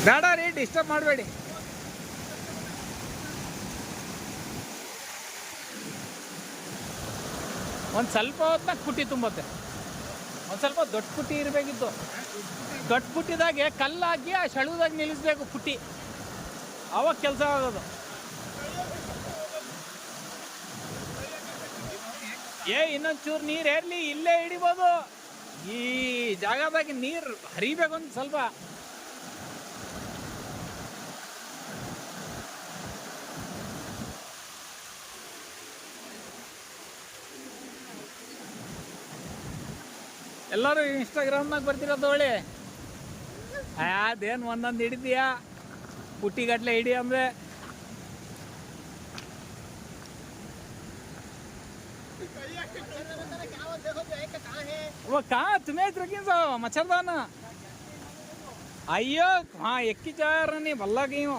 ಬೇಡ ರೀ, ಡಿಸ್ಟರ್ಬ್ ಮಾಡಬೇಡಿ. ಒಂದು ಸ್ವಲ್ಪ ಹೊತ್ನಾಗ ಪುಟ್ಟಿ ತುಂಬತ್ತೆ. ಒಂದು ಸ್ವಲ್ಪ ದೊಡ್ಡ ಪುಟ್ಟಿ ಇರಬೇಕಿತ್ತು. ದೊಡ್ಡ ಪುಟ್ಟಿದಾಗೆ ಕಲ್ಲಾಕಿ ಆ ಸೆಳುದಾಗ ನಿಲ್ಲಿಸ್ಬೇಕು ಪುಟ್ಟಿ, ಅವಾಗ ಕೆಲಸ ಆಗೋದು. ಇನ್ನೊಂಚೂರು ನೀರು ಏರ್ಲಿ, ಇಲ್ಲೇ ಹಿಡಿಬೋದು. ಈ ಜಾಗದಾಗ ನೀರು ಹರಿಬೇಕು ಒಂದು ಸ್ವಲ್ಪ. ಎಲ್ಲರೂ ಇನ್ಸ್ಟಾಗ್ರಾಮ್ನಾಗ ಬರ್ತಿರೋದು ಒಳ್ಳೆ. ಅದೇನು ಒಂದೊಂದು ಹಿಡಿದೀಯಾ ಪುಟ್ಟಿಗಟ್ಲೆ ಹಿಡಿ ಅಂದರೆ. वो कहाँ तुम्हें रखी मच्छरदाना? अयो हाँ एक ही जा रहा नहीं भल्ला गई हो.